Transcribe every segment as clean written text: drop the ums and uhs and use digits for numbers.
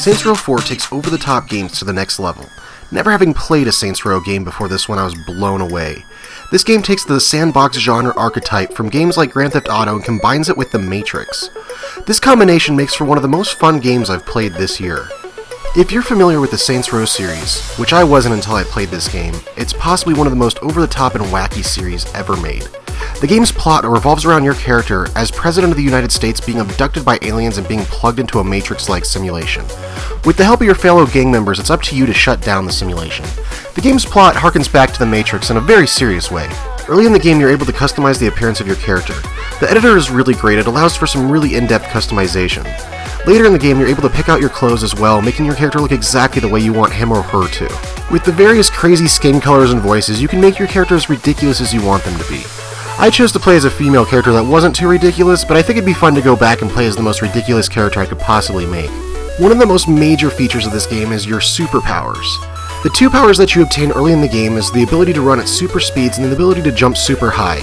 Saints Row 4 takes over-the-top games to the next level. Never having played a Saints Row game before this one, I was blown away. This game takes the sandbox genre archetype from games like Grand Theft Auto and combines it with The Matrix. This combination makes for one of the most fun games I've played this year. If you're familiar with the Saints Row series, which I wasn't until I played this game, it's possibly one of the most over-the-top and wacky series ever made. The game's plot revolves around your character as President of the United States being abducted by aliens and being plugged into a Matrix-like simulation. With the help of your fellow gang members, it's up to you to shut down the simulation. The game's plot harkens back to the Matrix in a very serious way. Early in the game, you're able to customize the appearance of your character. The editor is really great, it allows for some really in-depth customization. Later in the game, you're able to pick out your clothes as well, making your character look exactly the way you want him or her to. With the various crazy skin colors and voices, you can make your character as ridiculous as you want them to be. I chose to play as a female character that wasn't too ridiculous, but I think it'd be fun to go back and play as the most ridiculous character I could possibly make. One of the most major features of this game is your superpowers. The two powers that you obtain early in the game is the ability to run at super speeds and the ability to jump super high.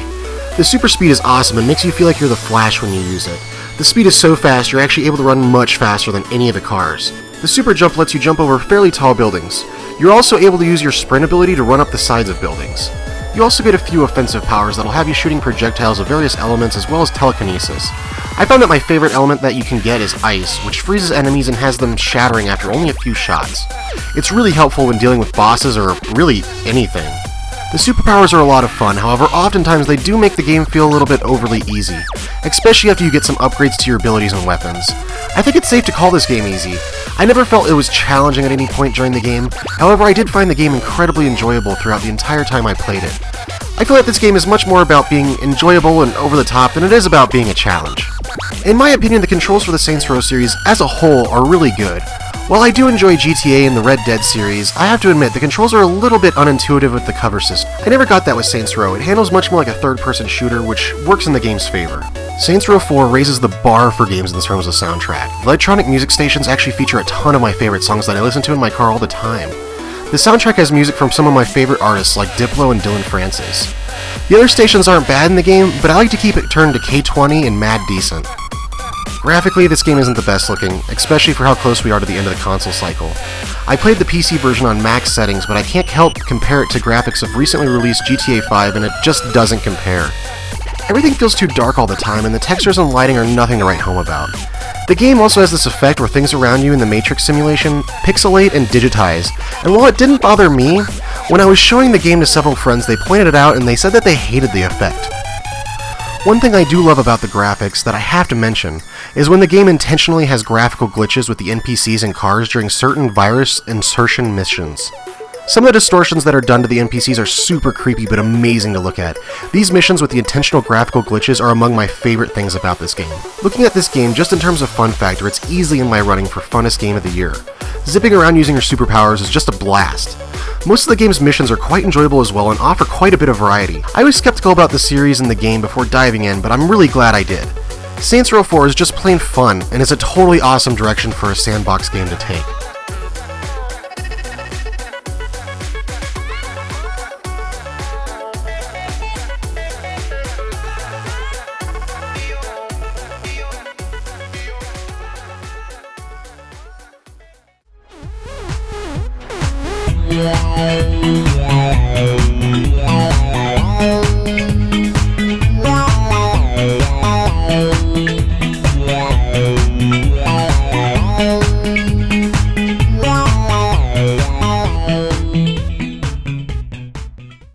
The super speed is awesome and makes you feel like you're the Flash when you use it. The speed is so fast, you're actually able to run much faster than any of the cars. The super jump lets you jump over fairly tall buildings. You're also able to use your sprint ability to run up the sides of buildings. You also get a few offensive powers that'll have you shooting projectiles of various elements as well as telekinesis. I found that my favorite element that you can get is ice, which freezes enemies and has them shattering after only a few shots. It's really helpful when dealing with bosses or really anything. The superpowers are a lot of fun, however oftentimes they do make the game feel a little bit overly easy, especially after you get some upgrades to your abilities and weapons. I think it's safe to call this game easy. I never felt it was challenging at any point during the game, however I did find the game incredibly enjoyable throughout the entire time I played it. I feel like this game is much more about being enjoyable and over the top than it is about being a challenge. In my opinion, the controls for the Saints Row series as a whole are really good. While I do enjoy GTA and the Red Dead series, I have to admit the controls are a little bit unintuitive with the cover system. I never got that with Saints Row. It handles much more like a third-person shooter, which works in the game's favor. Saints Row 4 raises the bar for games in terms of soundtrack. The electronic music stations actually feature a ton of my favorite songs that I listen to in my car all the time. The soundtrack has music from some of my favorite artists like Diplo and Dylan Francis. The other stations aren't bad in the game, but I like to keep it turned to K20 and Mad Decent. Graphically, this game isn't the best looking, especially for how close we are to the end of the console cycle. I played the PC version on max settings, but I can't help compare it to graphics of recently released GTA 5, and it just doesn't compare. Everything feels too dark all the time, and the textures and lighting are nothing to write home about. The game also has this effect where things around you in the Matrix simulation pixelate and digitize, and while it didn't bother me, when I was showing the game to several friends, they pointed it out and they said that they hated the effect. One thing I do love about the graphics that I have to mention is when the game intentionally has graphical glitches with the NPCs and cars during certain virus insertion missions. Some of the distortions that are done to the NPCs are super creepy but amazing to look at. These missions with the intentional graphical glitches are among my favorite things about this game. Looking at this game just in terms of fun factor, it's easily in my running for funnest game of the year. Zipping around using your superpowers is just a blast. Most of the game's missions are quite enjoyable as well and offer quite a bit of variety. I was skeptical about the series and the game before diving in, but I'm really glad I did. Saints Row 4 is just plain fun and is a totally awesome direction for a sandbox game to take. Yeah.